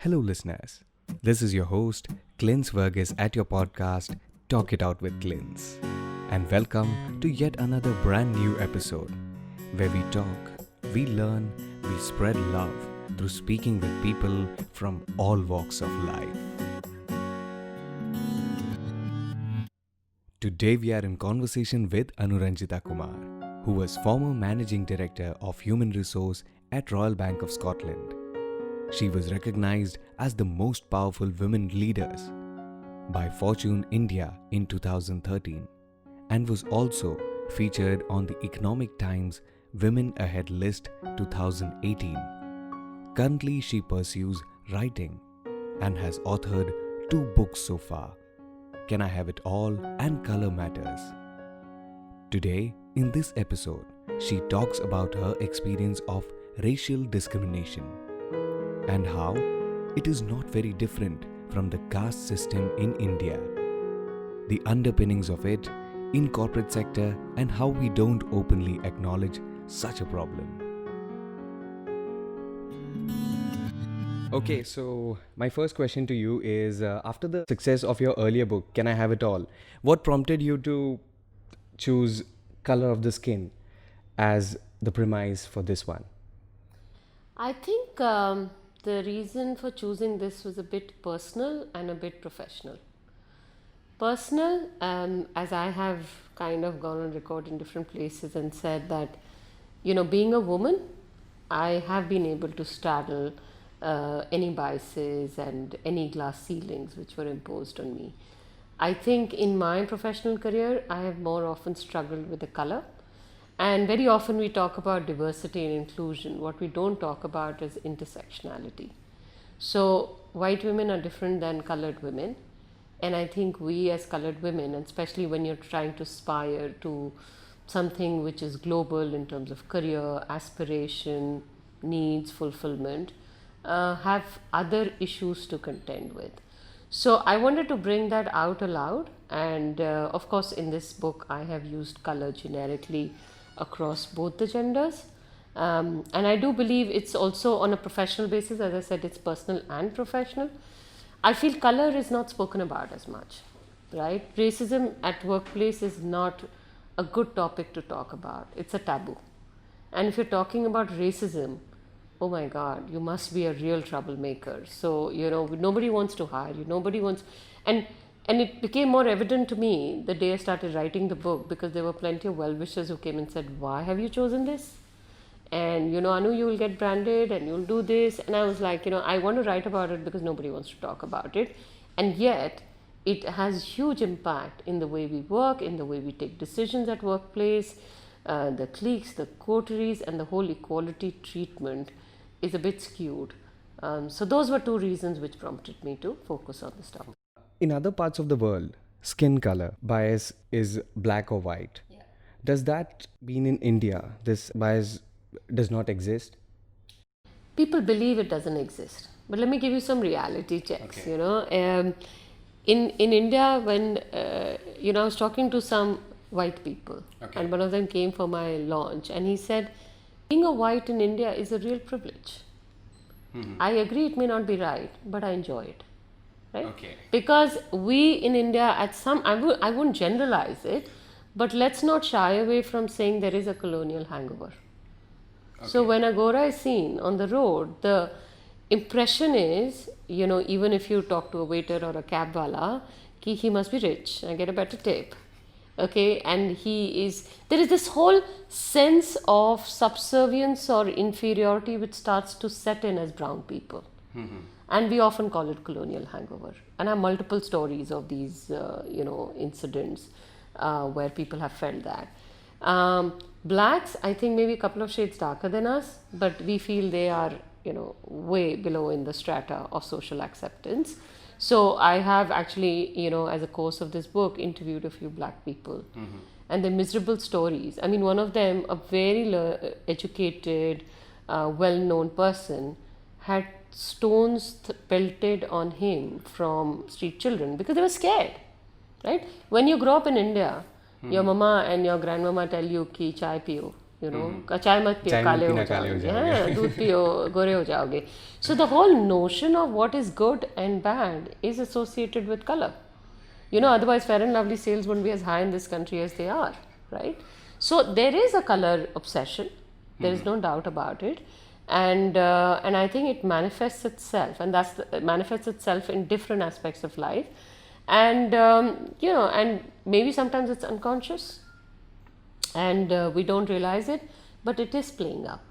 Hello, listeners. This is your host, Clins VARGHESE at your podcast, Talk It Out with Clins. And welcome to yet another brand new episode where we talk, we learn, we spread love through speaking with people from all walks of life. Today we are in conversation with Anuranjita Kumar, who was former Managing Director of Human Resource at Royal Bank of Scotland. She was recognized as the most powerful women leaders by Fortune India in 2013 and was also featured on the Economic Times Women Ahead List 2018. Currently, she pursues writing and has authored 2 books so far, Can I Have It All and Color Matters. Today, in this episode, she talks about her experience of racial discrimination and how it is not very different from the caste system in India, the underpinnings of it in corporate sector and how we don't openly acknowledge such a problem. Okay, so my first question to you is, after the success of your earlier book, Can I Have It All, what prompted you to choose color of the skin as the premise for this one? I think the reason for choosing this was a bit personal and a bit professional. Personal, as I have kind of gone on record in different places and said that, being a woman, I have been able to straddle any biases and any glass ceilings which were imposed on me. I think in my professional career, I have more often struggled with the color. And very often we talk about diversity and inclusion. What we don't talk about is intersectionality. So white women are different than colored women. And I think we as colored women, and especially when you're trying to aspire to something which is global in terms of career, aspiration, needs, fulfillment, have other issues to contend with. So I wanted to bring that out aloud. And of course, in this book, I have used color generically across both the genders. And I do believe it's also on a professional basis. As I said, it's personal and professional. I feel color is not spoken about as much, right? Racism at workplace is not a good topic to talk about. It's a taboo. And if you're talking about racism, oh my God, you must be a real troublemaker. So, nobody wants to hire you. Nobody wants... And it became more evident to me the day I started writing the book, because there were plenty of well-wishers who came and said, why have you chosen this? And, Anu, you will get branded and you'll do this. And I was like, I want to write about it because nobody wants to talk about it. And yet, it has huge impact in the way we work, in the way we take decisions at workplace, the cliques, the coteries, and the whole equality treatment is a bit skewed. So those were 2 reasons which prompted me to focus on this topic. In other parts of the world, skin color bias is black or white. Yeah. Does that mean in India this bias does not exist? People believe it doesn't exist. But let me give you some reality checks. Okay. In India, when I was talking to some white people, okay, and one of them came for my launch, and he said, being a white in India is a real privilege. Mm-hmm. I agree it may not be right, but I enjoy it. Right? Okay. Because we in India I wouldn't generalize it, but let's not shy away from saying there is a colonial hangover. Okay. So when a Gora is seen on the road, the impression is, even if you talk to a waiter or a cabwala, he must be rich and get a better tip. Okay, and there is this whole sense of subservience or inferiority which starts to set in as brown people. Mm-hmm. And we often call it colonial hangover. And I have multiple stories of these, incidents where people have felt that. Blacks, I think maybe a couple of shades darker than us, but we feel they are, way below in the strata of social acceptance. So I have actually, as a course of this book, interviewed a few black people. Mm-hmm. And they're miserable stories. I mean, one of them, a very educated, well-known person, had stones pelted on him from street children because they were scared, right? When you grow up in India, your mama and your grandmama tell you ki chai piyo, you know, चाय मत पियो, चाय मत काले पीना, हो काले हो जाओगे, जाओगे. हाँ, दूध पियो, गोरे हो जाओगे. So the whole notion of what is good and bad is associated with color. You know, otherwise Fair and Lovely sales wouldn't be as high in this country as they are, right? So there is a color obsession. There is no doubt about it, and I think it manifests itself, and it manifests itself in different aspects of life, and you know, and maybe sometimes it's unconscious, and we don't realize it, but it is playing up.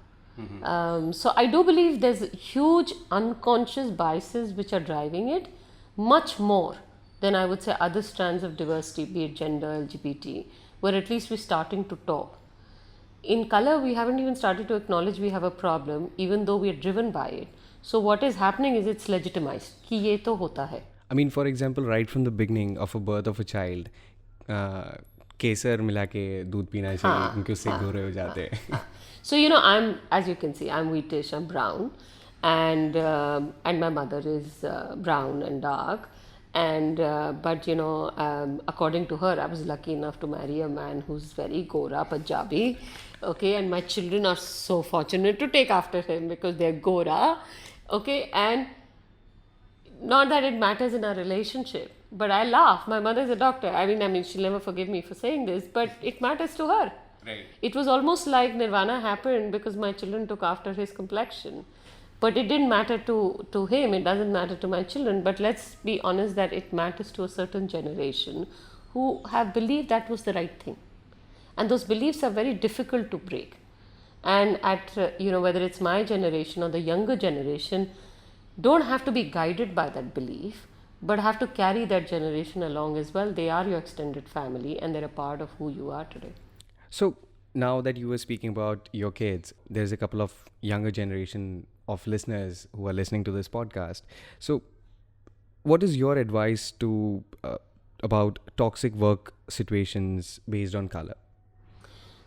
So I do believe there's huge unconscious biases which are driving it, much more than I would say other strands of diversity, be it gender, LGBT, where at least we're starting to talk. In color, we haven't even started to acknowledge we have a problem, even though we are driven by it. So what is happening is it's legitimized कि ये तो होता है. I mean, for example, right from the beginning of a birth of a child, केसर मिला के दूध पीना चाहिए क्योंकि उससे गोरे हो जाते हैं. So you know, as you can see, I'm wheatish, I'm brown, and my mother is brown and dark, and but you know, according to her, I was lucky enough to marry a man who's very Gora Punjabi, okay, and my children are so fortunate to take after him because they're Gora, okay, and not that it matters in our relationship, but I laugh. My mother is a doctor. I mean, she'll never forgive me for saying this, but it matters to her. Right. It was almost like Nirvana happened because my children took after his complexion. But it didn't matter to him, it doesn't matter to my children. But let's be honest that it matters to a certain generation who have believed that was the right thing. And those beliefs are very difficult to break. And you know, whether it's my generation or the younger generation, don't have to be guided by that belief, but have to carry that generation along as well. They are your extended family and they're a part of who you are today. So now that you were speaking about your kids, there's a couple of younger generation of listeners who are listening to this podcast. So what is your advice to about toxic work situations based on color?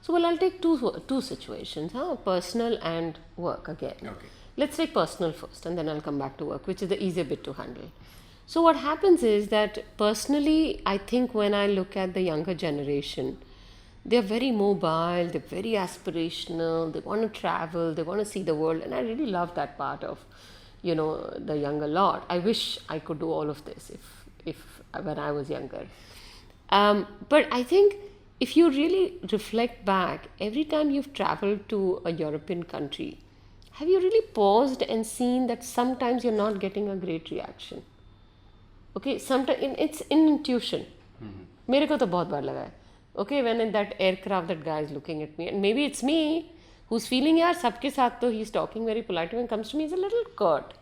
So, well, I'll take two situations, personal and work again. Okay. Let's take personal first and then I'll come back to work, which is the easier bit to handle. So what happens is that personally, I think when I look at the younger generation, they're very mobile, they're very aspirational, they want to travel, they want to see the world, and I really love that part of, you know, the younger lot. I wish I could do all of this if when I was younger. But I think if you really reflect back, every time you've traveled to a European country, have you really paused and seen that sometimes you're not getting a great reaction? Okay, sometimes it's in intuition. मेरे को तो बहुत बार लगा है. Okay, when in that aircraft, that guy is looking at me, and maybe it's me who's feeling, yaar, sabke saath to he's talking very politely, when it comes to me, he's a little curt,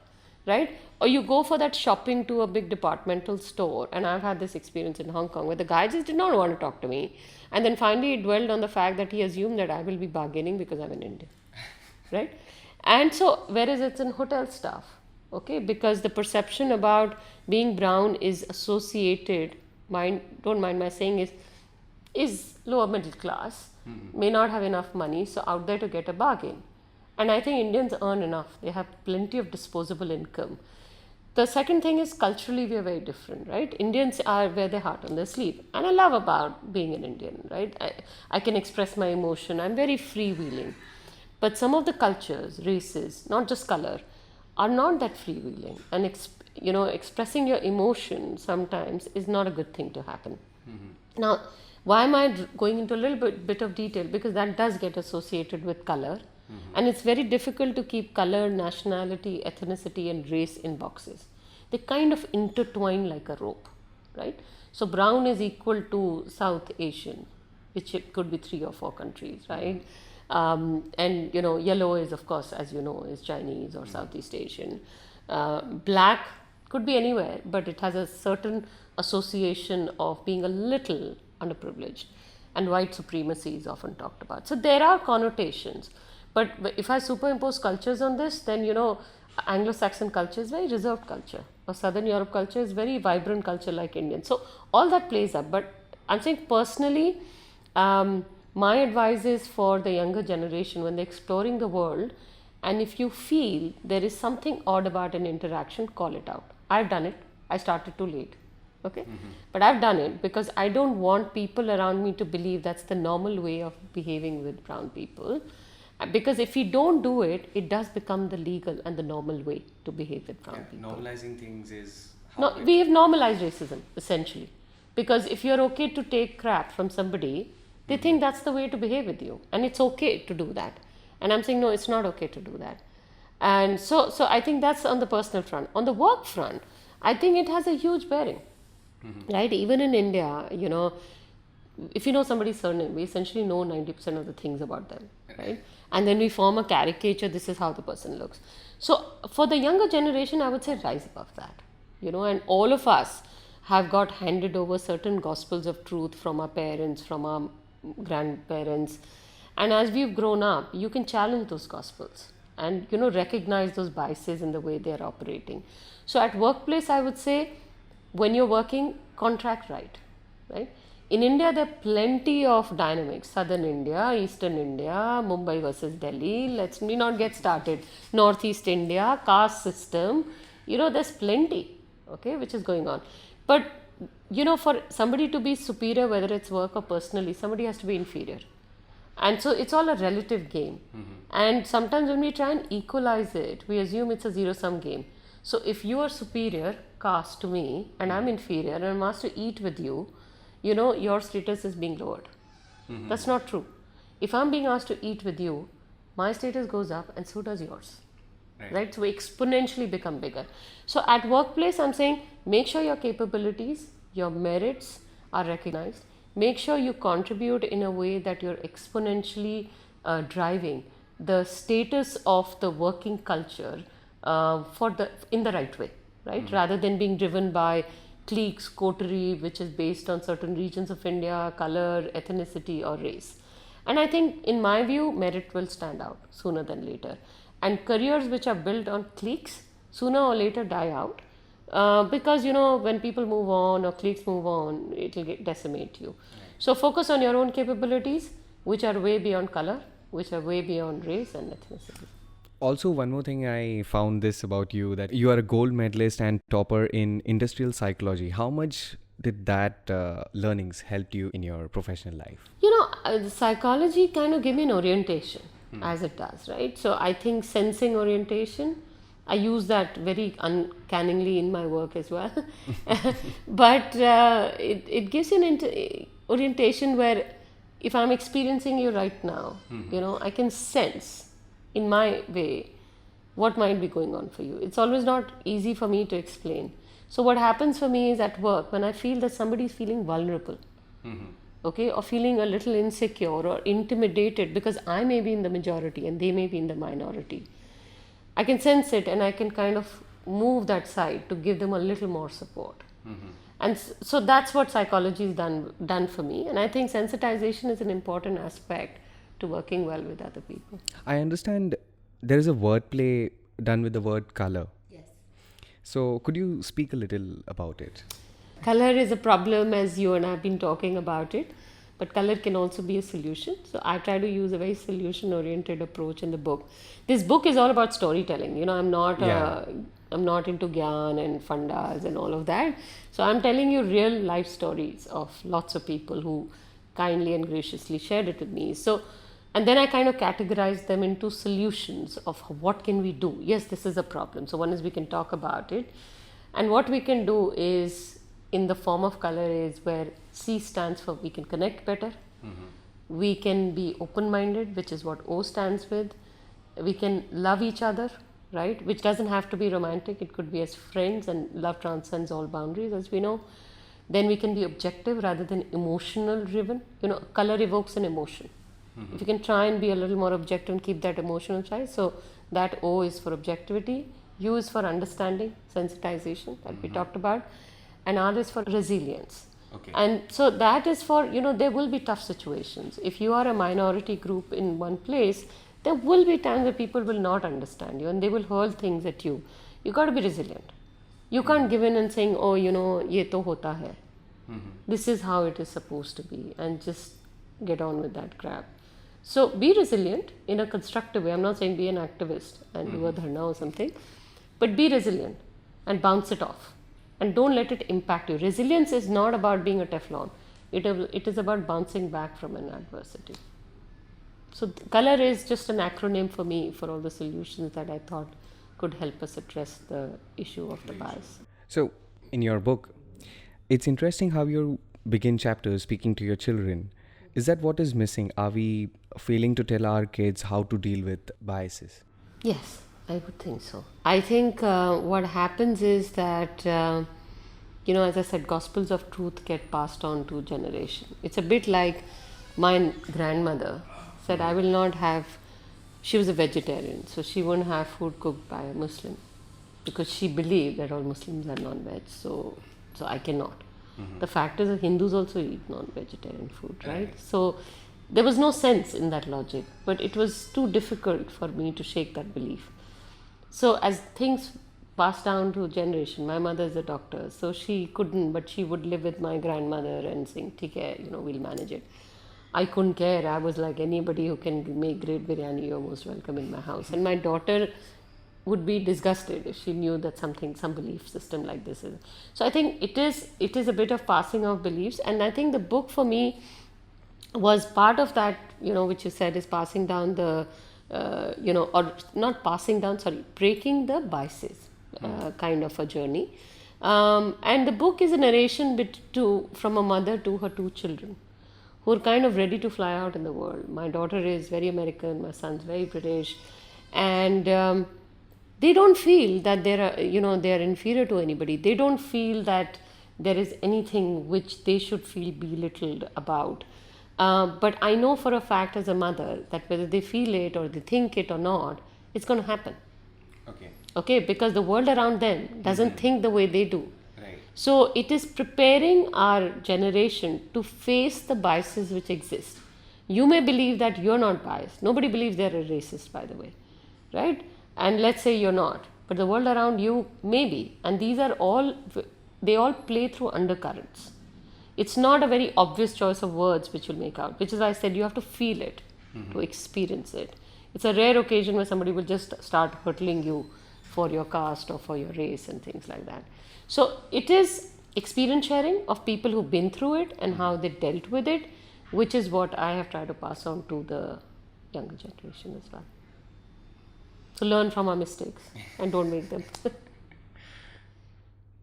right? Or you go for that shopping to a big departmental store, and I've had this experience in Hong Kong where the guy just did not want to talk to me, and then finally he dwelled on the fact that he assumed that I will be bargaining because I'm an Indian, right? And so, whereas it's in hotel staff, okay, because the perception about being brown is associated, don't mind my saying, is lower middle class, may not have enough money, so out there to get a bargain. And I think Indians earn enough. They have plenty of disposable income. The second thing is culturally we are very different, right? Indians wear their heart on their sleeve. And I love about being an Indian, right? I can express my emotion. I'm very freewheeling. But some of the cultures, races, not just color, are not that freewheeling. And you know, expressing your emotion sometimes is not a good thing to happen. Now, why am I going into a little bit of detail? Because that does get associated with color. And it's very difficult to keep color, nationality, ethnicity, and race in boxes. They kind of intertwine like a rope, right? So brown is equal to South Asian, which it could be 3 or 4 countries, right? And you know, yellow is, of course, as you know, is Chinese or Southeast Asian. Black could be anywhere, but it has a certain association of being a little underprivileged, and white supremacy is often talked about. So there are connotations, but if I superimpose cultures on this, then you know, Anglo-Saxon culture is very reserved culture, or Southern Europe culture is very vibrant culture like Indian. So all that plays up. But I'm saying personally, my advice is for the younger generation when they're exploring the world, and if you feel there is something odd about an interaction, call it out. I've done it. I started too late. Okay, but I've done it because I don't want people around me to believe that's the normal way of behaving with brown people. Because if we don't do it, it does become the legal and the normal way to behave with brown people. Normalizing things is No, we have normalized racism essentially, because if you're okay to take crap from somebody, they think that's the way to behave with you, and it's okay to do that. And I'm saying no, it's not okay to do that. And so I think that's on the personal front. On the work front, I think it has a huge bearing, right? Even in India, you know, if you know somebody's surname, we essentially know 90% of the things about them, right? And then we form a caricature, this is how the person looks. So for the younger generation, I would say rise above that, you know, and all of us have got handed over certain gospels of truth from our parents, from our grandparents. And as we've grown up, you can challenge those gospels and, you know, recognize those biases in the way they're operating. So at workplace, I would say, when you're working, contract right? In India, there are plenty of dynamics. Southern India, Eastern India, Mumbai versus Delhi. Let's me not get started. Northeast India, caste system. You know, there's plenty, okay, which is going on. But, you know, for somebody to be superior, whether it's work or personally, somebody has to be inferior. And so it's all a relative game. And sometimes when we try and equalize it, we assume it's a zero-sum game. So if you are superior caste to me and I'm inferior and I'm asked to eat with you, you know, your status is being lowered. That's not true. If I'm being asked to eat with you, my status goes up and so does yours. Right? So we exponentially become bigger. So at workplace, I'm saying make sure your capabilities, your merits are recognized. Make sure you contribute in a way that you're exponentially driving the status of the working culture in the right way, right? Rather than being driven by cliques, coterie, which is based on certain regions of India, color, ethnicity, or race. And I think, in my view, merit will stand out sooner than later. And careers which are built on cliques, sooner or later die out. Because, you know, when people move on or cliques move on, it will decimate you. So focus on your own capabilities, which are way beyond color, which are way beyond race and ethnicity. Also, one more thing, I found this about you, that you are a gold medalist and topper in industrial psychology. How much did that learnings help you in your professional life? You know, the psychology kind of gave me an orientation, as it does, right? So I think sensing orientation, I use that very uncannily in my work as well. But it gives you an orientation where if I'm experiencing you right now, you know, I can sense in my way what might be going on for you. It's always not easy for me to explain. So what happens for me is at work, when I feel that somebody is feeling vulnerable, okay, or feeling a little insecure or intimidated because I may be in the majority and they may be in the minority, I can sense it and I can kind of move that side to give them a little more support. And so that's what psychology has done for me. And I think sensitization is an important aspect to working well with other people. I understand there is a wordplay done with the word color. Yes. So could you speak a little about it? Color is a problem, as you and I have been talking about it, but color can also be a solution. So I try to use a very solution-oriented approach in the book. This book is all about storytelling. You know, I'm not into gyan and fundas and all of that. So I'm telling you real life stories of lots of people who kindly and graciously shared it with me. So, and then I kind of categorize them into solutions of what can we do. Yes, this is a problem. So one is we can talk about it. And what we can do is, in the form of color, is where C stands for we can connect better. We can be open-minded, which is what O stands with. We can love each other, right? Which doesn't have to be romantic. It could be as friends, and love transcends all boundaries, as we know. Then we can be objective rather than emotional driven. You know, color evokes an emotion. If you can try and be a little more objective and keep that emotional side. So that O is for objectivity, U is for understanding, sensitization that we talked about, and R is for resilience. Okay. And so that is for, you know, there will be tough situations. If you are a minority group in one place, there will be times where people will not understand you and they will hurl things at you. You got to be resilient. You can't give in and saying, oh, you know, ye to hota hai. This is how it is supposed to be, and just get on with that crap. So be resilient in a constructive way. I'm not saying be an activist and do a dharna or something, but be resilient and bounce it off. and don't let it impact you. Resilience is not about being a Teflon. It is about bouncing back from an adversity. So color is just an acronym for me for all the solutions that I thought could help us address the issue of the bias. So, in your book, it's interesting how you begin chapters speaking to your children. Is that what is missing? Are we failing to tell our kids how to deal with biases? Yes, I would think so. I think what happens is that, as I said, gospels of truth get passed on to generation. It's a bit like my grandmother said, I will not have, she was a vegetarian, so she wouldn't have food cooked by a Muslim because she believed that all Muslims are non-veg, so I cannot. The fact is that Hindus also eat non-vegetarian food, right? So there was no sense in that logic, but it was too difficult for me to shake that belief. So as things passed down to generation, my mother is a doctor, so she couldn't, but she would live with my grandmother and saying, "Theek hai, we'll manage it." I couldn't care. I was like, anybody who can make great biryani, you're most welcome in my house. And my daughter would be disgusted if she knew that some belief system like this is. So I think it is a bit of passing of beliefs, and I think the book for me was part of that, which you said is passing down the, or not passing down, breaking the biases, kind of a journey. And the book is a narration from a mother to her two children, who are kind of ready to fly out in the world. My daughter is very American, my son's very British, and they don't feel that they are inferior to anybody. They don't feel that there is anything which they should feel belittled about. But I know for a fact as a mother that whether they feel it or they think it or not, it's going to happen. Okay, because the world around them doesn't think the way they do. So it is preparing our generation to face the biases which exist. You may believe that you're not biased. Nobody believes they're a racist, by the way, right? And let's say you're not, but the world around you may be. And they all play through undercurrents. It's not a very obvious choice of words which you'll make out, which is why I said you have to feel it, to experience it. It's a rare occasion where somebody will just start hurtling you for your caste or for your race and things like that. So it is experience sharing of people who've been through it and how they dealt with it, which is what I have tried to pass on to the younger generation as well. So learn from our mistakes and don't make them.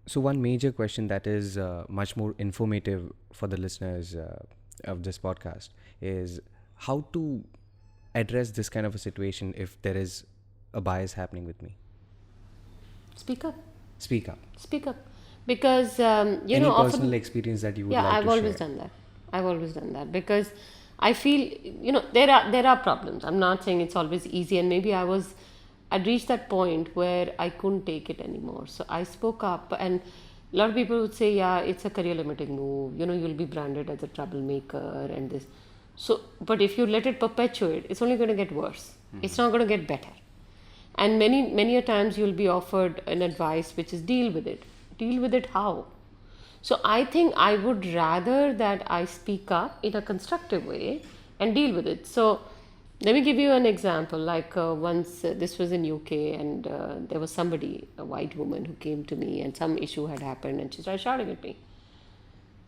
So one major question that is much more informative for the listeners of this podcast is how to address this kind of a situation if there is a bias happening with me. Speak up. Speak up. Speak up. Because, Any personal experience that you would like to share? Yeah, I've always done that because I feel, there are problems. I'm not saying it's always easy, and maybe I'd reached that point where I couldn't take it anymore. So I spoke up, and a lot of people would say, yeah, it's a career limiting move. You'll be branded as a troublemaker and this. So, but if you let it perpetuate, it's only going to get worse. It's not going to get better. And many a times you'll be offered an advice which is deal with it. Deal with it how? So I think I would rather that I speak up in a constructive way and deal with it. So let me give you an example. Like once this was in UK, and there was somebody, a white woman, who came to me and some issue had happened and she started shouting at me.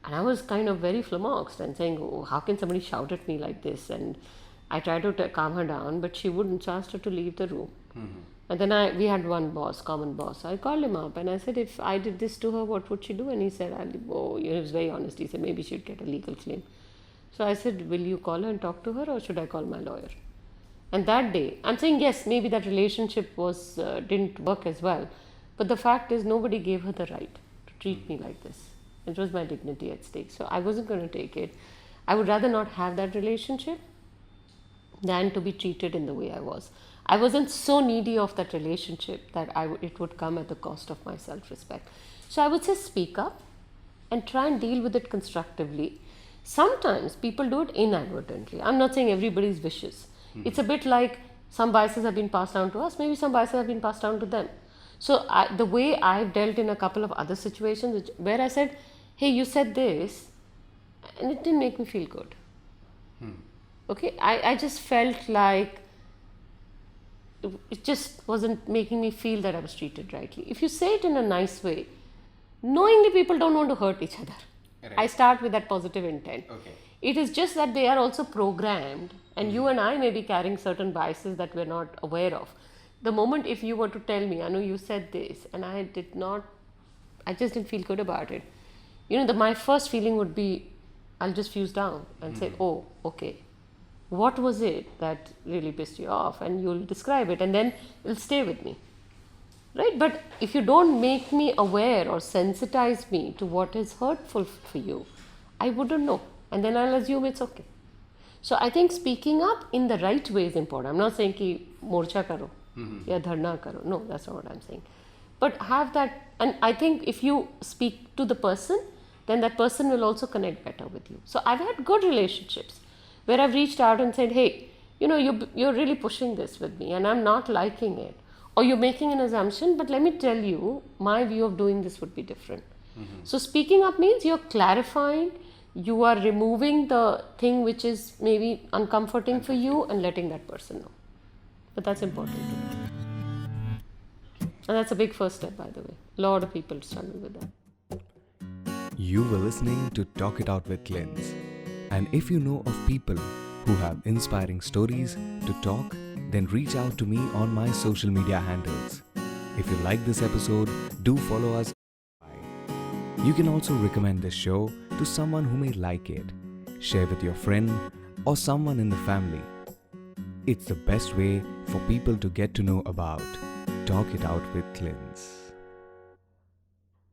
And I was kind of very flummoxed and saying, oh, how can somebody shout at me like this? And I tried to calm her down, but she wouldn't, so I asked her to leave the room. And then we had one boss, common boss. So I called him up and I said, if I did this to her, what would she do? And he said, he was very honest. He said, maybe she'd get a legal claim. So I said, will you call her and talk to her, or should I call my lawyer? And that day, I'm saying, yes, maybe that relationship didn't work as well. But the fact is, nobody gave her the right to treat me like this. It was my dignity at stake. So I wasn't going to take it. I would rather not have that relationship than to be treated in the way I was. I wasn't so needy of that relationship that it would come at the cost of my self-respect. So I would say speak up and try and deal with it constructively. Sometimes people do it inadvertently. I'm not saying everybody's vicious. It's a bit like some biases have been passed down to us, maybe some biases have been passed down to them. So the way I've dealt in a couple of other situations where I said, hey, you said this, and it didn't make me feel good. Okay, I just felt like it just wasn't making me feel that I was treated rightly. If you say it in a nice way, Knowingly, people don't want to hurt each other. Right. I start with that positive intent. Okay. It is just that they are also programmed, and you and I may be carrying certain biases that we're not aware of. The moment if you were to tell me, Anu, you said this, and I just didn't feel good about it. My first feeling would be, I'll just fuse down and say, oh, okay. What was it that really pissed you off? And you'll describe it, and then it'll stay with me. Right? But if you don't make me aware or sensitize me to what is hurtful for you, I wouldn't know. And then I'll assume it's okay. So I think speaking up in the right way is important. I'm not saying ki morcha karo, ya dharna karo. No, that's not what I'm saying. But have that, and I think if you speak to the person, then that person will also connect better with you. So I've had good relationships where I've reached out and said, hey, you're really pushing this with me and I'm not liking it. Or you're making an assumption, but let me tell you, my view of doing this would be different. So speaking up means you're clarifying, you are removing the thing which is maybe uncomforting for you and letting that person know. But that's important too. And that's a big first step, by the way. A lot of people struggle with that. You were listening to Talk It Out with Clins. And if you know of people who have inspiring stories to talk, then reach out to me on my social media handles. If you like this episode, do follow us. You can also recommend this show to someone who may like it. Share with your friend or someone in the family. It's the best way for people to get to know about Talk It Out with Clins.